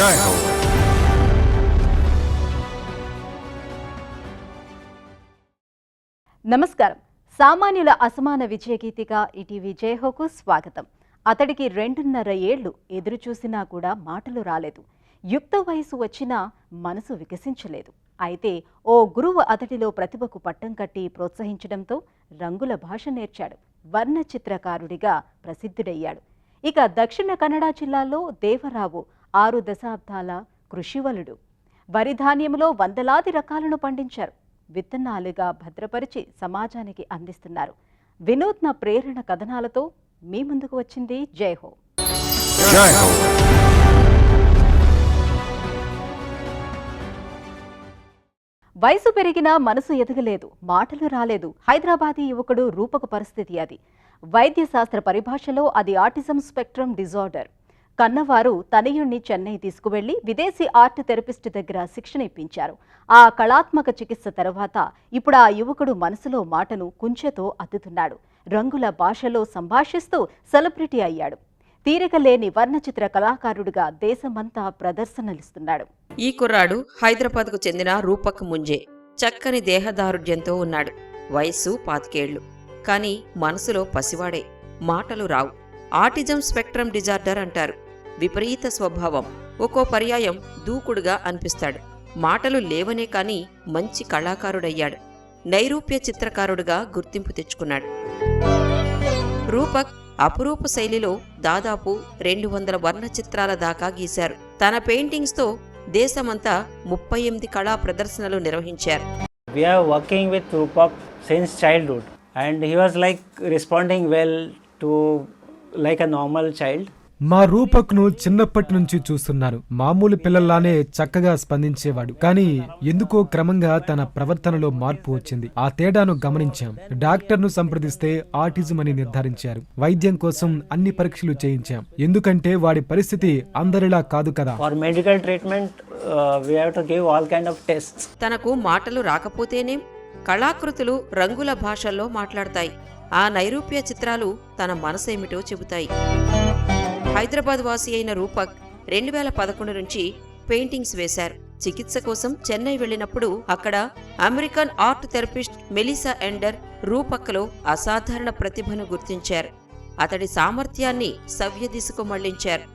జై హో. నమస్కారం. సామాన్యుల అసమాన విజయగీతిగా ఈటీవీ జయహోకు స్వాగతం. అతడికి 2.5 ఏళ్లు ఎదురు చూసినా కూడా మాటలు రాలేదు. యుక్త వయసు వచ్చినా మనసు వికసించలేదు. అయితే ఓ గురువు అతడిలో ప్రతిభకు పట్టం కట్టి ప్రోత్సహించడంతో రంగుల భాష నేర్చాడు. వర్ణ చిత్రకారుడిగా ప్రసిద్ధుడయ్యాడు. ఇక దక్షిణ కన్నడ జిల్లాలో దేవరావు 6 దశాబ్దాల కృషివలుడు. వరి ధాన్యంలో వందలాది రకాలను పండించారు. విత్తనాలుగా భద్రపరిచి సమాజానికి అందిస్తున్నారు. వినూత్న ప్రేరణ కథనాలతో మీ ముందుకు వచ్చింది జయహో. జై హో. వయసు పెరిగినా మనసు ఎదగలేదు, మాటలు రాలేదు. హైదరాబాదీ యువకుడు రూపకు పరిస్థితి అది. వైద్య శాస్త్ర పరిభాషలో అది ఆటిజం స్పెక్ట్రమ్ డిజార్డర్. కన్నవారు తనయుణ్ణి చెన్నై తీసుకువెళ్లి విదేశీ ఆర్ట్ థెరపిస్ట్ దగ్గర శిక్షణ ఇప్పించారు. ఆ కళాత్మక చికిత్స తర్వాత ఇప్పుడు ఆ యువకుడు మనసులో మాటను కుంచెతో అద్దుతున్నాడు. రంగుల భాషలో సంభాషిస్తూ సెలబ్రిటీ అయ్యాడు. తీరిక లేని వర్ణచిత్ర కళాకారుడిగా దేశమంతా ప్రదర్శనలిస్తున్నాడు. ఈ కుర్రాడు హైదరాబాద్కు చెందిన రూపక్ ముంజే. చక్కని దేహదారుఢ్యంతో ఉన్నాడు. వయస్సు 25 ఏళ్లు. కాని మనసులో పసివాడే. మాటలు రావు. ఆటిజం స్పెక్ట్రమ్ డిజార్డర్ అంటారు. విపరీత స్వభావం. ఒక్కో పర్యాయం దూకుడుగా అనిపిస్తాడు. మాటలు లేవనే కాని మంచి కళాకారుడయ్యాడు. నైరూప్య చిత్రకారుడిగా గుర్తింపు తెచ్చుకున్నాడు. రూపక్ అపురూప శైలిలో దాదాపు 200 వర్ణ చిత్రాల దాకా గీశారు. తన పెయింటింగ్స్తో దేశమంతా 38 కళా ప్రదర్శనలు నిర్వహించారు. We are working with Rupak since childhood, and he was like responding well to like a normal child. మా రూపక్ను చిన్నప్పటి నుంచి చూస్తున్నాను. మామూలు పిల్లల్లానే చక్కగా స్పందించేవాడు. కానీ ఎందుకో క్రమంగా తన ప్రవర్తనలో మార్పు వచ్చింది. ఆ తేడాను గమనించాం. డాక్టర్ను సంప్రదిస్తే ఆటిజం అని నిర్ధారించారు. వైద్యం కోసం అన్ని పరీక్షలు చేయించాం. ఎందుకంటే వాడి పరిస్థితి అందరిలా కాదు కదా. For medical treatment, we have to give all kind of tests. తనకు మాటలు రాకపోతేనేం, కళాకృతులు రంగుల భాషల్లో మాట్లాడతాయి. ఆ నైరూప్య చిత్రాలు తన మనసేమిటో చెబుతాయి. హైదరాబాద్ వాసి అయిన రూపక్ 2011 నుంచి పెయింటింగ్స్ వేశారు. చికిత్స కోసం చెన్నై వెళ్లినప్పుడు అక్కడ American art therapist Melissa Ender రూపక్లో అసాధారణ ప్రతిభను గుర్తించారు. అతడి సామర్థ్యాన్ని సవ్య దిశకు మళ్లించారు.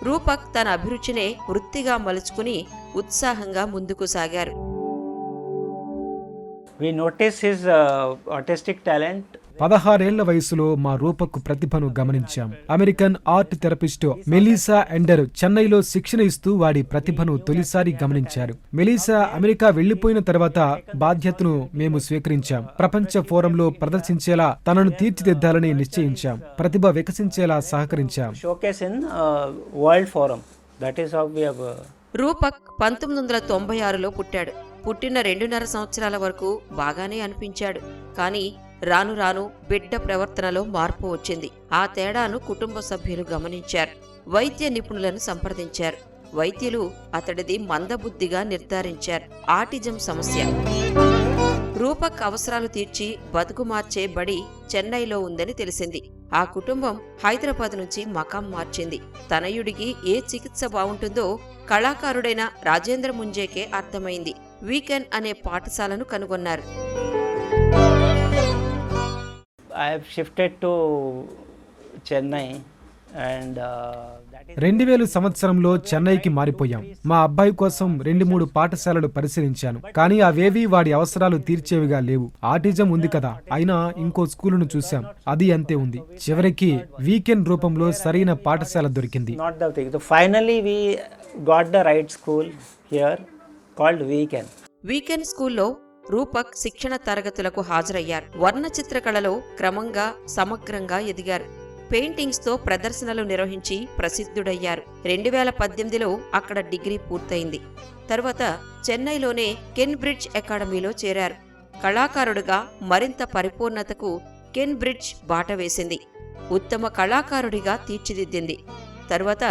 రూపక్ తన అభిరుచినే వృత్తిగా మలుచుకుని ఉత్సాహంగా ముందుకు సాగారు. We noticed his artistic talent. 16 ఏళ్ల వయసులో మా రూపక్ ప్రతిభను గమనించాం. American art therapist Melissa Ender చెన్నైలో శిక్షణ ఇస్తూ వాడి ప్రతిభను తొలిసారి గమనించారు. మెలిసా అమెరికా వెళ్లిపోయిన తర్వాత బాధ్యతను మేము స్వీకరించాం. ప్రపంచ ఫోరంలో ప్రదర్శించేలా తనను తీర్చిదిద్దాలని నిశ్చయించాం. ప్రతిభ వికసించేలా సహకరించాం. Showcase in World Forum. That is how we have. Rupak 1996లో పుట్టాడు. పుట్టిన 2.5 సంవత్సరాల వరకు బాగానే అనిపించాడు. కానీ రాను రాను బిడ్డ ప్రవర్తనలో మార్పు వచ్చింది. ఆ తేడాను కుటుంబ సభ్యులు గమనించారు. వైద్య నిపుణులను సంప్రదించారు. వైద్యులు అతడిది మందబుద్ధిగా నిర్ధారించారు. ఆటిజం సమస్య. రూపక్ అవసరాలు తీర్చి బతుకు మార్చే బడి చెన్నైలో ఉందని తెలిసింది. ఆ కుటుంబం హైదరాబాద్ నుంచి మకాం మార్చింది. తనయుడికి ఏ చికిత్స బావుంటుందో కళాకారుడైన రాజేంద్ర ముంజేకే అర్థమైంది. వీకెండ్ అనే పాఠశాలను కనుగొన్నారు. I have shifted to Chennai, and 2000 సంవత్సరంలో చెన్నైకి మారిపోయాం. మా అబ్బాయి కోసం 2-3 పాఠశాలలు పరిశీలించాను. కానీ అవేవీ వాడి అవసరాలు తీర్చేవిగా లేవు. ఆటిజం ఉంది కదా, అయినా ఇంకో స్కూలును చూశాం. అది అంతే ఉంది. చివరికి వీకెండ్ రూపంలో సరైన పాఠశాల దొరికింది. not the thing. So finally we got the right school here called Weekend. Weekend స్కూల్లో రూపక్ శిక్షణ తరగతులకు హాజరయ్యారు. వర్ణ చిత్రకళలో క్రమంగా సమగ్రంగా ఎదిగారు. పెయింటింగ్స్తో ప్రదర్శనలు నిర్వహించి ప్రసిద్ధుడయ్యారు. 2018లో అక్కడ డిగ్రీ పూర్తయింది. తర్వాత చెన్నైలోనే కెన్బ్రిడ్జ్ అకాడమీలో చేరారు. కళాకారుడిగా మరింత పరిపూర్ణతకు కెన్బ్రిడ్జ్ బాట వేసింది. ఉత్తమ కళాకారుడిగా తీర్చిదిద్దింది. తర్వాత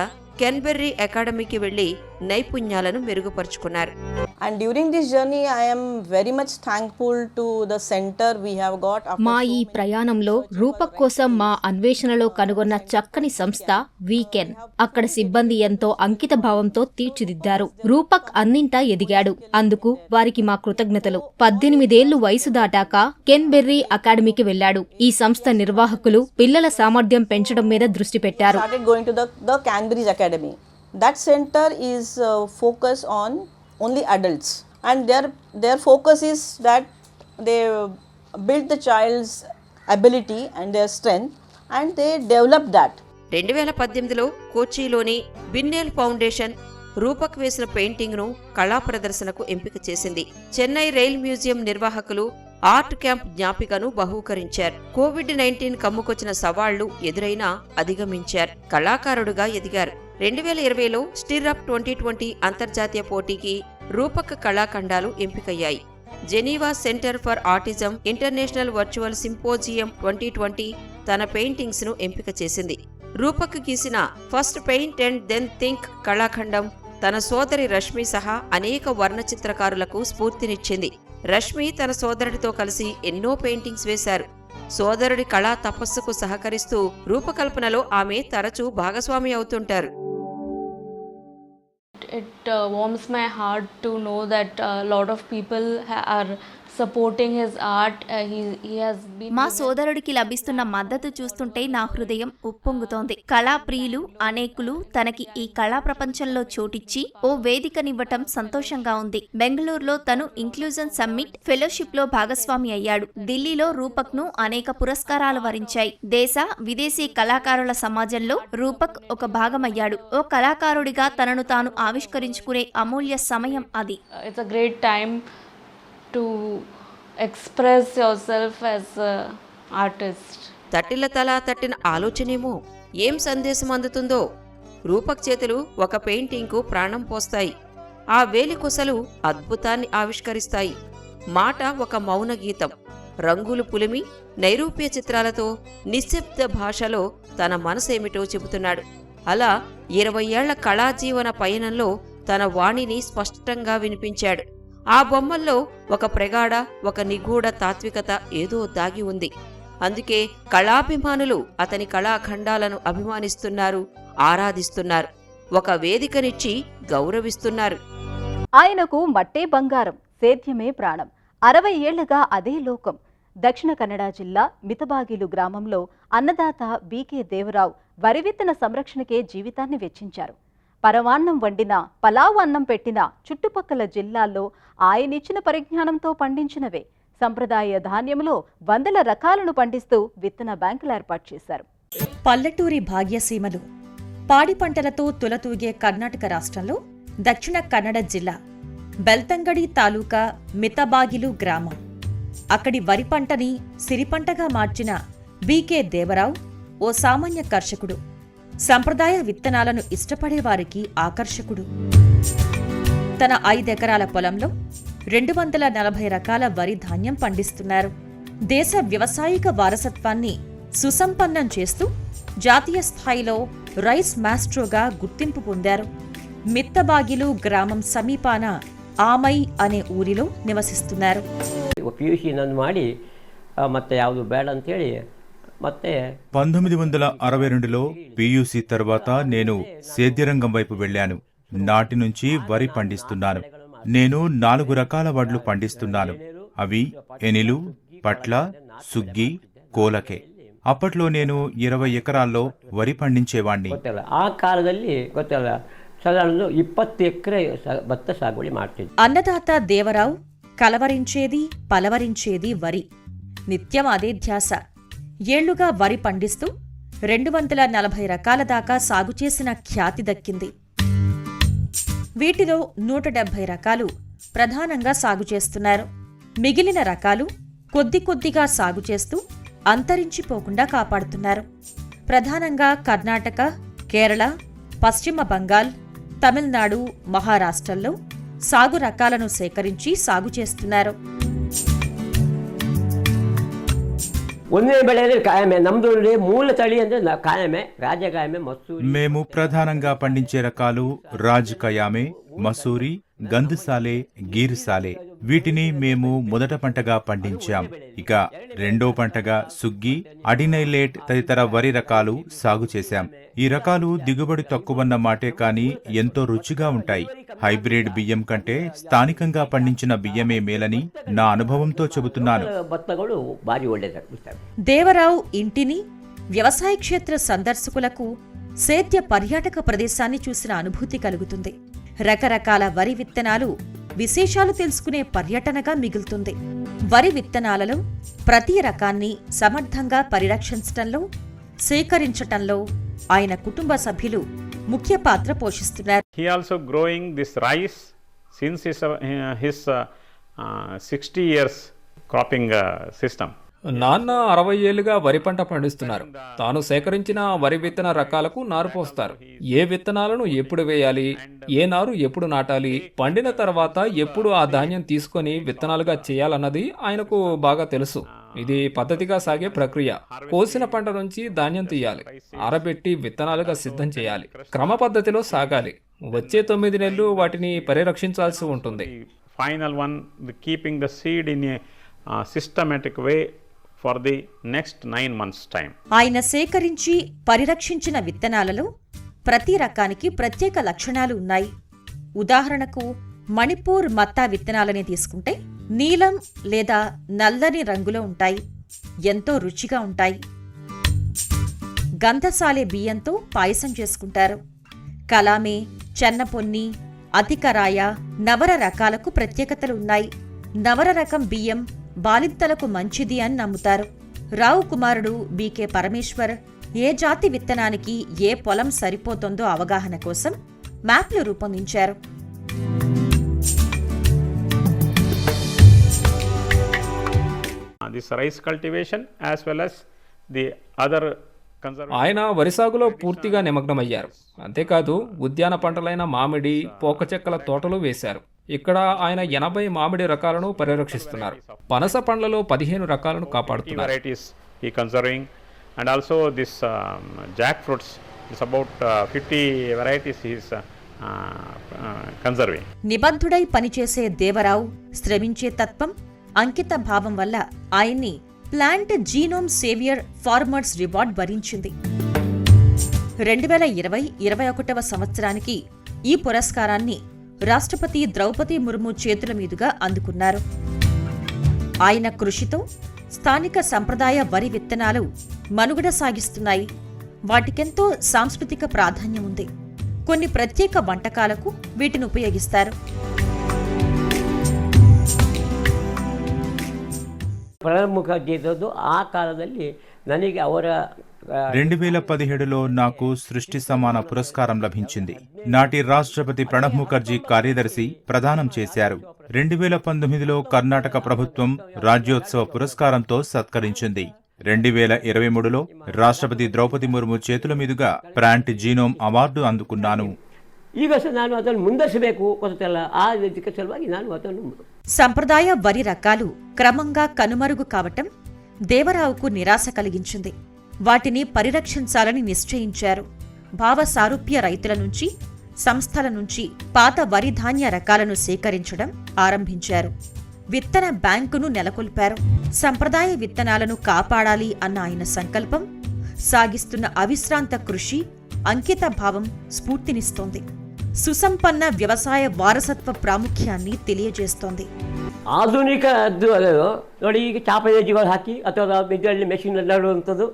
కెన్బెర్రీ అకాడమీకి వెళ్లి నైపుణ్యాలను మెరుగుపరుచుకున్నారు. And during this journey, I am very much thankful to the center we have got. మా ఈ ప్రయాణంలో రూపక్ కోసం మా అన్వేషణలో కనుగొన్న చక్కని సంస్థ వీకెన్. అక్కడ సిబ్బంది ఎంతో అంకిత భావంతో తీర్చిదిద్దారు. రూపక్ అన్నింటా ఎదిగాడు. అందుకు వారికి మా కృతజ్ఞతలు. 18 ఏళ్లు వయసు దాటాక కెన్ బెర్రీ అకాడమీకి వెళ్లాడు. ఈ సంస్థ నిర్వాహకులు పిల్లల సామర్థ్యం పెంచడం మీద దృష్టి పెట్టారు. Started going to the Cambridge Academy. That center is focused on only adults, and their focus is that they build the child's ability and their strength, and they develop that. 2018లో కోచిలోని బిన్నెల్ ఫౌండేషన్ రూపక్ వేసిన పెయింటింగ్ను కళా ప్రదర్శనకు ఎంపిక చేసింది. Chennai rail museum నిర్వాహకులు art camp జ్ఞాపికను బహూకరించారు. కోవిడ్-19 కమ్ముకొచ్చిన సవాళ్లు ఎదురైనా అధిగమించారు. కళాకారుడుగా ఎదిగారు. 2020లో స్టిర్అప్ 2020 అంతర్జాతీయ పోటీకి రూపక్ కళాఖండాలు ఎంపికయ్యాయి. Geneva centre for autism international virtual symposium 2020 తన పెయింటింగ్స్ ను ఎంపిక చేసింది. రూపక్ గీసిన first paint and then think కళాఖండం తన సోదరి రష్మి సహా అనేక వర్ణ చిత్రకారులకు స్ఫూర్తినిచ్చింది. రష్మి తన సోదరుడితో కలిసి ఎన్నో పెయింటింగ్స్ వేశారు. సోదరుడి కళా తపస్సుకు సహకరిస్తూ రూపకల్పనలో ఆమె తరచూ భాగస్వామి అవుతుంటారు. It warms my heart to know that a lot of people are supporting his art. He has been. మా సోదరుడికి లభిస్తున్న మద్దతు చూస్తుంటే నా హృదయం ఉప్పొంగుతోంది. కళాప్రియులు అనేకులు తనకి ఈ కళా ప్రపంచంలో చోటిచ్చి ఓ వేదికనివ్వటం సంతోషంగా ఉంది. బెంగళూరులో తను ఇంక్లూజన్ సమ్మిట్ ఫెలోషిప్ లో భాగస్వామి అయ్యాడు. ఢిల్లీలో రూపక్ ను అనేక పురస్కారాలు వరించాయి. దేశ విదేశీ కళాకారుల సమాజంలో రూపక్ ఒక భాగమయ్యాడు. ఓ కళాకారుడిగా తనను తాను ఆవిష్కరించుకునే అమూల్య సమయం అది. It's a great time to express yourself as an artist. తట్టిల తలా తట్టిన ఆలోచనేమో ఏం సందేశం అందుతుందో. రూపక్ చేతులు ఒక పెయింటింగ్కు ప్రాణం పోస్తాయి. ఆ వేలి కొసలు అద్భుతాన్ని ఆవిష్కరిస్తాయి. మాట ఒక మౌన గీతం. రంగులు పులిమి నైరూప్య చిత్రాలతో నిశ్శబ్ద భాషలో తన మనసేమిటో చెబుతున్నాడు. అలా 20 ఏళ్ల కళాజీవన పయనంలో తన వాణిని స్పష్టంగా వినిపించాడు. ఆ బొమ్మల్లో ఒక ప్రగాఢ, ఒక నిగూఢ తాత్వికత ఏదో దాగి ఉంది. అందుకే కళాభిమానులు అతని కళాఖండాలను అభిమానిస్తున్నారు, ఆరాధిస్తున్నారు. ఒక వేదికనిచ్చి గౌరవిస్తున్నారు. ఆయనకు మట్టే బంగారం, సేద్యమే ప్రాణం. 60 ఏళ్లుగా అదే లోకం. దక్షిణ కన్నడ జిల్లా మితబాగిలు గ్రామంలో అన్నదాత బీకే దేవరావు వరి విత్తన సంరక్షణకే జీవితాన్ని వెచ్చించారు. పరమాన్నం వండిన, పలావు అన్నం పెట్టిన చుట్టుపక్కల జిల్లాల్లో ఆయనిచ్చిన పరిజ్ఞానంతో పండించినవే. సంప్రదాయ ధాన్యంలో 100 రకాలను పండిస్తూ విత్తన బ్యాంకులు ఏర్పాటు చేశారు. పల్లెటూరి భాగ్యసీమలు పాడి పంటలతో తులతూగే కర్ణాటక రాష్ట్రంలో దక్షిణ కన్నడ జిల్లా బెల్తంగడి తాలూకా మితబాగిలు గ్రామం. అక్కడి వరి పంటని సిరిపంటగా మార్చిన బీకే దేవరావు ఓ సామాన్య కర్షకుడు. సంప్రదాయ విత్తనాలను ఇష్టపడేవారికి ఆకర్షకుడు. తన 5 ఎకరాల పొలంలో 240 రకాల వరి ధాన్యం పండిస్తున్నారు. దేశ వ్యవసాయిక వారసత్వాన్ని సుసంపన్నం చేస్తూ జాతీయ స్థాయిలో రైస్ మాస్ట్రోగా గుర్తింపు పొందారు. మిత్తబాగిలు గ్రామం సమీపాన ఆమై అనే ఊరిలో నివసిస్తున్నారు. PUC ಮಾಡಿ ಮತ್ತೆ ಯಾವುದು ಬೇಡ ಅಂತೇಳಿ ಮತ್ತೆ 1962లో PUC తర్వాత నేను సేద్యరంగం వైపు వెళ్లాను. నాటి నుంచి వరి పండిస్తున్నాను. నేను 4 రకాల వడ్లు పండిస్తున్నాను. అవి ఎనిలు, పట్ల, సుగ్గి, కోలకే. అప్పట్లో నేను 20 ఎకరాల్లో వరి పండించేవాణ్ణి. ఆ కాలದಲ್ಲಿ ಗೊತ್ತಲ್ಲ సాధారణ 20 ఎకరే భತ್ತ సాగుబడి ಮಾಡ್ತಿದ್ದೆ. అన్నదాత దేవరావు కలవరించేది పలవరించేది వరి. నిత్యం అదే ధ్యాస. ఏళ్లుగా వరి పండిస్తూ 240 రకాల దాకా సాగు చేసిన ఖ్యాతి దక్కింది. వీటిలో 170 రకాలు ప్రధానంగా సాగు చేస్తున్నారు. మిగిలిన రకాలు కొద్ది కొద్దిగా సాగు చేస్తూ అంతరించిపోకుండా కాపాడుతున్నారు. ప్రధానంగా కర్ణాటక, కేరళ, పశ్చిమ బంగాల్, తమిళనాడు, మహారాష్ట్రల్లో సాగు రకాలను సేకరించి సాగు చేస్తున్నారు. ಒಂದೇ ಬೆಳೆ ಅಂದರೆ ಕಾಯಮೆ. ನಮ್ಮದು ಮೂಲ ತಳಿ ಅಂದರೆ ಕಾಯಮೆ, ರಾಜಕಾಯಮೆ, ಮಸೂರಿ. మేము ప్రధానంగా పండించే రకాలు రాజ్ కయామే, మసూరి, గంధసాలే, గీర్సాలే. వీటిని మేము మొదట పంటగా పండించాం. ఇక రెండో పంటగా సుగ్గి, అడినైలేట్ తదితర వరి రకాలు సాగు చేశాం. ఈ రకాలు దిగుబడి తక్కువన్న మాటే కానీ ఎంతో రుచిగా ఉంటాయి. హైబ్రిడ్ బియ్యం కంటే స్థానికంగా పండించిన బియ్యమే మేలని నా అనుభవంతో చెబుతున్నాను. భత్తಗಳು భారీ ఒಳ್ಳೆదాಗುತ್ತವೆ. దేవరావు ఇంటిని, వ్యవసాయ క్షేత్ర సందర్శకులకు సేద్య పర్యాటక ప్రదేశాన్ని చూసిన అనుభూతి కలుగుతుంది. రకరకాల వరి విత్తనాలు, విశేషాలు తెలుసుకునే పర్యటనగా మిగులుతుంది. వరి విత్తనాలలో ప్రతి రకాన్ని సమర్థంగా పరిరక్షించటంలో, సేకరించటంలో ఆయన కుటుంబ సభ్యులు ముఖ్య పాత్ర పోషిస్తున్నారు. He also growing this rice since his 60 years cropping system. నాన్న 60 ఏళ్లుగా వరి పంట పండిస్తున్నారు. తాను సేకరించిన వరి విత్తన రకాలకు నారు పోస్తారు. ఏ విత్తనాలను ఎప్పుడు వేయాలి, ఏ నారు ఎప్పుడు నాటాలి, పండిన తర్వాత ఎప్పుడు ఆ ధాన్యం తీసుకొని విత్తనాలుగా చేయాలన్నది ఆయనకు బాగా తెలుసు. ఇది పద్ధతిగా సాగే ప్రక్రియ. కోసిన పంట నుంచి ధాన్యం తీయాలి, ఆరబెట్టి విత్తనాలుగా సిద్ధం చేయాలి. క్రమ పద్ధతిలో సాగాలి. వచ్చే 9 నెలలు వాటిని పరిరక్షించాల్సి ఉంటుంది. Final one, keeping the seed in a systematic way for the next 9 months time. ఆయన సేకరించి పరిరక్షించిన విత్తనాలలో ప్రతి రకానికి ప్రత్యేక లక్షణాలు ఉన్నాయి. ఉదాహరణకు మణిపూర్ మత్తా విత్తనాలనే తీసుకుంటే నీలం లేదా నల్లని రంగులో ఉంటాయి. ఎంతో రుచిగా ఉంటాయి. గంధసాలే బియ్యంతో పాయసం చేసుకుంటారు. కలామే, చెన్నపొన్ని, అధికరాయ, నవర రకాలకు ప్రత్యేకతలు ఉన్నాయి. నవర రకం బియ్యం బాలింతలకు మంచిది అని నమ్ముతారు. రావు కుమారుడు బీకే పరమేశ్వర్ ఏ జాతి విత్తనానికి ఏ పొలం సరిపోతుందో అవగాహన కోసం మ్యాప్లు రూపొందించారు. This rice cultivation as well as the other ఆయన వరి సాగులో పూర్తిగా నిమగ్నమయ్యారు. అంతేకాదు ఉద్యాన పంటలైన మామిడి, పోకచెక్కల తోటలు వేశారు. ఇక్కడ ఆయన 80 మామిడి రకాలను పరిరక్షిస్తున్నారు. పనస పండ్లలో 15 రకాలను కాపాడుతున్నారు. and also this jackfruits is about 50 varieties he is conserving. నిబద్ధుడై పనిచేసే దేవరావు శ్రమించే తత్వం, అంకిత భావం వల్ల ఆయన్ని plant genome saviour farmers reward వరించింది. 2020-21 సంవత్సరానికి ఈ పురస్కారాన్ని రాష్ట్రపతి ద్రౌపది ముర్ము చేతుల మీదుగా అందుకున్నారు. ఆయన కృషితో స్థానిక సంప్రదాయ వరి విత్తనాలు మనుగడ సాగిస్తున్నాయి. వాటికెంతో సాంస్కృతిక ప్రాధాన్యం ఉంది. కొన్ని ప్రత్యేక వంటకాలకు వీటిని ఉపయోగిస్తారు. ಪ್ರಣಬ್ ಮುಖರ್ಜಿ ಇದ್ದದ್ದು ಆ ಕಾಲದಲ್ಲಿ ನನಗೆ ಅವರ 2017లో నాకు సృష్టి సమాన పురస్కారం లభించింది. నాటి రాష్ట్రపతి ప్రణబ్ ముఖర్జీ కార్యదర్శి ప్రదానం చేశారు. 2019లో కర్ణాటక ప్రభుత్వం రాజ్యోత్సవ పురస్కారంతో సత్కరించింది. 2023లో రాష్ట్రపతి ద్రౌపది ముర్ము చేతుల మీదుగా ప్లాంట్ జీనోమ్ అవార్డు అందుకున్నాను. ಈಗ ಸಹ ನಾನು ಅದನ್ನು ಮುಂದರಿಸಬೇಕು ಗೊತ್ತಲ್ಲ, ಆ ಇದಕ್ಕೆ ಸಲುವಾಗಿ ನಾನು ಅದನ್ನು. సంప్రదాయ వరి రకాలు క్రమంగా కనుమరుగు కావటం దేవరావుకు నిరాశ కలిగించింది. వాటిని పరిరక్షించాలని నిశ్చయించారు. భావ సారూప్య రైతుల నుంచి, సంస్థల నుంచి పాత వరి ధాన్య రకాలను సేకరించడం ఆరంభించారు. విత్తన బ్యాంకును నెలకొల్పారు. సంప్రదాయ విత్తనాలను కాపాడాలి అన్న ఆయన సంకల్పం, సాగిస్తున్న అవిశ్రాంత కృషి, అంకిత భావం స్ఫూర్తినిస్తోంది. సుసంపన్న వ్యవసాయ వారసత్వ ప్రాముఖ్యాన్ని తెలియజేస్తోంది. ఆధునికದ್ದು అదేదో ನೋಡಿ, ಈಗ ಚಾಪೇಜಿಗಳು ಹಾಕಿ ಅಥವಾ ಮೆಜಲ್ಲಿ మెషిన్ నడుವಂಥದ್ದು.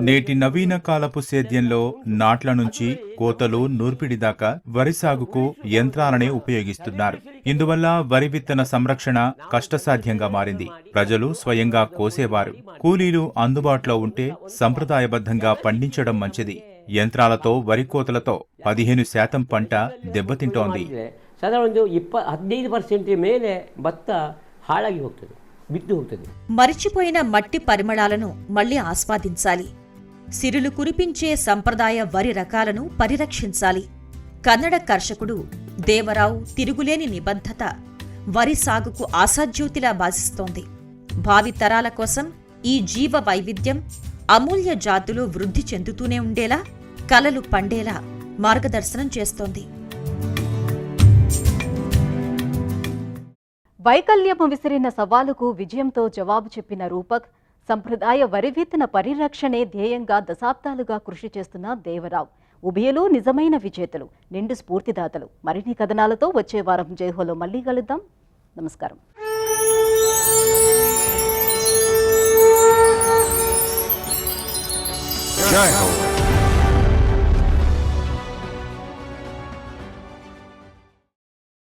నేటి నవీన కాలపు సేద్యంలో నాట్ల నుంచి కోతలు, నూర్పిడి దాకా వరి సాగుకు యంత్రాలనే ఉపయోగిస్తున్నారు. ఇందువల్ల వరి విత్తన సంరక్షణ కష్టసాధ్యంగా మారింది. ప్రజలు స్వయంగా కోసేవారు. కూలీలు అందుబాటులో ఉంటే సంప్రదాయబద్ధంగా పండించడం మంచిది. యంత్రాలతో వరి కోతలతో 15% పంట దెబ్బతింటోంది. సాధారణ 15% ಮೇಲೆ ಭತ್ತ ಹಾಳಾಗಿ ಹೋಗ್ತದೆ, ಬಿದ್ದು ಹೋಗ್ತದೆ. మరిచిపోయిన మట్టి పరిమళాలను మళ్లీ ఆస్వాదించాలి. సిరులు కురిపించే సంప్రదాయ వరి రకాలను పరిరక్షించాలి. కన్నడ కర్షకుడు దేవరావు తిరుగులేని నిబద్ధత వరి సాగుకు ఆశాజ్యోతిలా భాసిస్తోంది. భావి తరాల కోసం ఈ జీవ వైవిధ్యం, అమూల్య జాతులు వృద్ధి చెందుతూనే ఉండేలా, కలలు పండేలా మార్గదర్శనం చేస్తోంది. వైకల్యము విసిరిన సవాలుకు విజయంతో జవాబు చెప్పిన రూపక్, సంప్రదాయ వరి విత్తన పరిరక్షణే ధ్యేయంగా దశాబ్దాలుగా కృషి చేస్తున్న దేవరావు, ఉభయలు నిజమైన విజేతలు, నిండు స్ఫూర్తిదాతలు. మరిన్ని కథనాలతో వచ్చే వారం జైహోలో మళ్ళీ కలుద్దాం. నమస్కారం. జై హో.